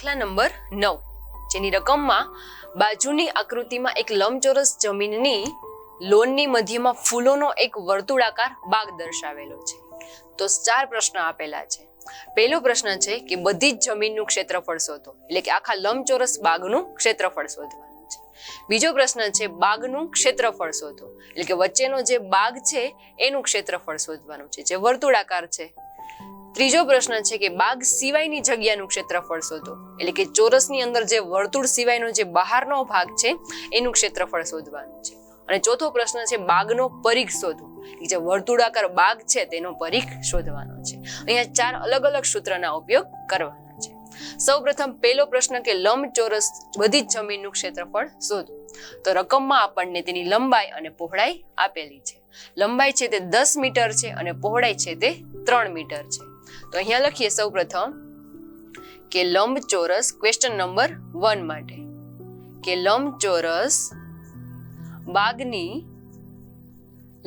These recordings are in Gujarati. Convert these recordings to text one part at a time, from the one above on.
દાખલા નંબર 9 જેની રકમમાં બાજુની આકૃતિમાં એક લંબચોરસ જમીનની લોનની મધ્યમાં ફૂલોનો એક વર્તુળાકાર બાગ દર્શાવેલો છે. તો 4 પ્રશ્ન આપેલા છે. પહેલો પ્રશ્ન છે કે બધી જ જમીનનું ક્ષેત્રફળ શોધો, એટલે કે આખા લંબચોરસ બાગનું ક્ષેત્રફળ શોધવાનું છે. બીજો પ્રશ્ન છે બાગનું ક્ષેત્રફળ શોધો, એટલે કે વચ્ચેનો જે બાગ છે એનું ક્ષેત્રફળ શોધવાનું છે જે વર્તુળાકાર છે. ત્રીજો પ્રશ્ન છે કે બાગ સિવાયની જગ્યાનું ક્ષેત્રફળ શોધો, એટલે કે ચોરસની અંદર જે વર્તુળ સિવાયનો જે બહારનો ભાગ છે એનું ક્ષેત્રફળ શોધવાનું છે. અને ચોથો પ્રશ્ન છે બાગનો પરિઘ શોધો, કે જે વર્તુળાકાર બાગ છે તેનો પરિઘ શોધવાનો છે. અહીંયા 4 અલગ અલગ સૂત્રના ઉપયોગ કરવાના છે. સૌપ્રથમ પહેલો પ્રશ્ન કે લંબચોરસ બધી જ જમીનનું ક્ષેત્રફળ શોધો. તો રકમમાં આપણને તેની લંબાઈ અને પહોળાઈ આપેલી છે. લંબાઈ છે તે 10 મીટર છે અને પહોળાઈ છે તે 3 મીટર છે. તો અહીંયા લખીએ સૌપ્રથમ કે લંબચોરસ ક્વેશ્ચન નંબર 1 માટે કે લંબચોરસ બાગની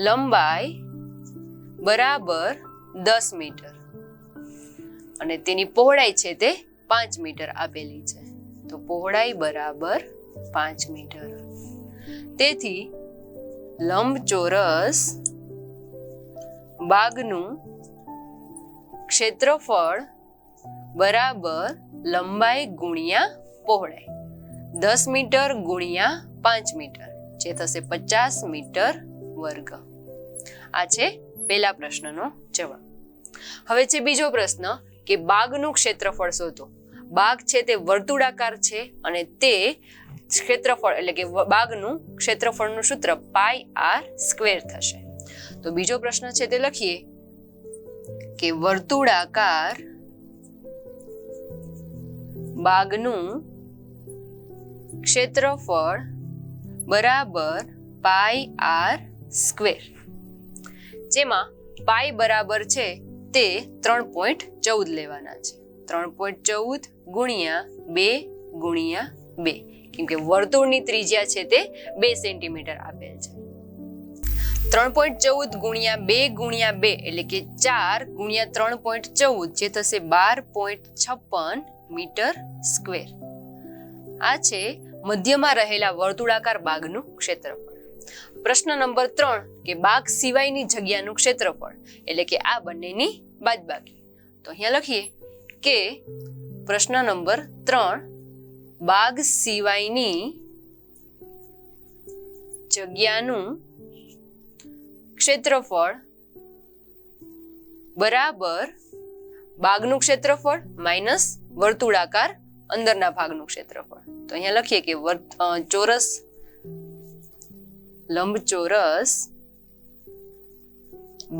લંબાઈ બરાબર 10 મીટર અને તેની પહોળાઈ છે તે 5 મીટર આપેલી છે. તો પહોળાઈ બરાબર 5 મીટર. તેથી લંબચોરસ બાગનું ક્ષેત્રફળ બરાબર લંબાઈ ગુણ્યા પહોળાઈ 10 મીટર ગુણ્યા 5 મીટર જે થશે 50 મીટર વર્ગ. આ છે પહેલા પ્રશ્નનો જવાબ. હવે છે બીજો પ્રશ્ન કે બાગનું ક્ષેત્રફળ શોધો. બાગ છે તે વર્તુળાકાર છે અને તે ક્ષેત્રફળ એટલે કે બાગનું ક્ષેત્રફળનું સૂત્ર πr² થશે. તો બીજો પ્રશ્ન છે તે લખીએ કે વર્તુળાકાર બાગનું ક્ષેત્રફળ બરાબર πr², જેમાં પાઈ બરાબર છે તે 3.14 લેવાના છે. 3.14 ગુણ્યા 2 ગુણ્યા 2, કેમ કે વર્તુળની ત્રિજ્યા છે તે 2 સેન્ટીમીટર આપેલ છે. 3.14 ગુણ્યા 2 ગુણ્યા 2 એટલે કે 4 ગુણ્યા 3.14 જે થશે 12.56 મીટર સ્ક્વેર. આ છે મધ્યમાં રહેલા વર્તુળાકાર બાગનું ક્ષેત્રફળ. પ્રશ્ન નંબર 3 કે બાગ સિવાયની જગ્યાનું ક્ષેત્રફળ, એટલે કે આ બંનેની બાદબાકી. તો અહીંયા લખીએ કે પ્રશ્ન નંબર 3 બાગ સિવાયની જગ્યાનું ક્ષેત્રફળ બરાબર બાગનું ક્ષેત્રફળ માઇનસ વર્તુળાકાર અંદરના ભાગનું ક્ષેત્રફળ. તો અહીંયા લખીએ કે લંબચોરસ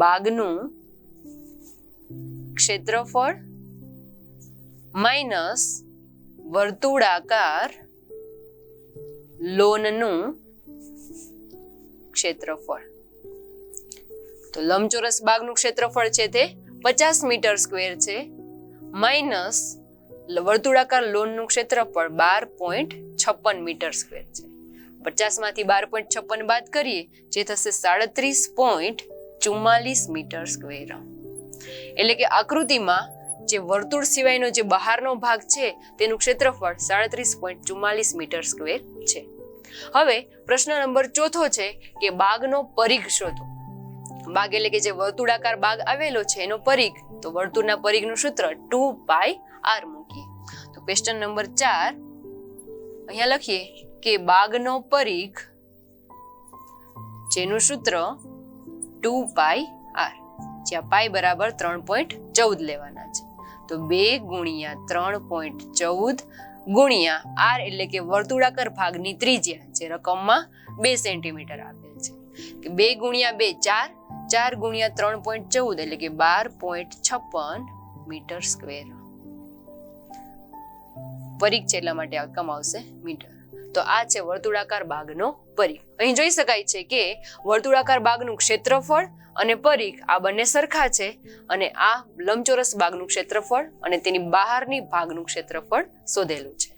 બાગનું ક્ષેત્રફળ માઇનસ વર્તુળાકાર લોનનું ક્ષેત્રફળ. તો લંબચોરસ બાગનું ક્ષેત્રફળ છે તે 50 મીટર સ્ક્વેર છે માઇનસ વર્તુળાકાર લોનનું ક્ષેત્રફળ 12.56 મીટર સ્ક્વેર છે. 50 માંથી 12.56 બાદ કરીએ જે થશે 37.44 મીટર સ્ક્વેર. એટલે કે આકૃતિમાં જે વર્તુળ સિવાયનો જે બહારનો ભાગ છે તેનું ક્ષેત્રફળ 37.44 મીટર સ્ક્વેર છે. હવે પ્રશ્ન નંબર 4 છે કે બાગનો પરિઘ શોધો. બાગ એટલે કે જે વર્તુળાકાર બાગ આવેલો છે એનો પરિઘ, તો વર્તુળના પરિઘનું સૂત્ર 2πr મૂકીએ. તો ક્વેશ્ચન નંબર 4 અહીંયા લખીએ કે બાગનો પરિઘ જેનું સૂત્ર 2πr, જ્યાં પાઈ બરાબર 3.14 લેવાના છે. તો 2 ગુણ્યા 3.14 ગુણ્યા r એટલે કે વર્તુળાકાર ભાગની ત્રિજ્યા જે રકમમાં 2 સેન્ટીમીટર આપેલ છે કે 2 ગુણ્યા 2 4, 4 ગુણ્યા 3.14 એટલે કે 12.56 મીટર સ્ક્વેર. પરિઘ છે એટલા માટે રકમ આવશે મીટર. તો આ છે વર્તુળાકાર બાગનો પરિઘ. અહીં જોઈ શકાય છે કે વર્તુળાકાર બાગનું ક્ષેત્રફળ અને પરિઘ આ બંને સરખા છે અને આ લંબચોરસ બાગનું ક્ષેત્રફળ અને તેની બહારની ભાગનું ક્ષેત્રફળ શોધેલું છે.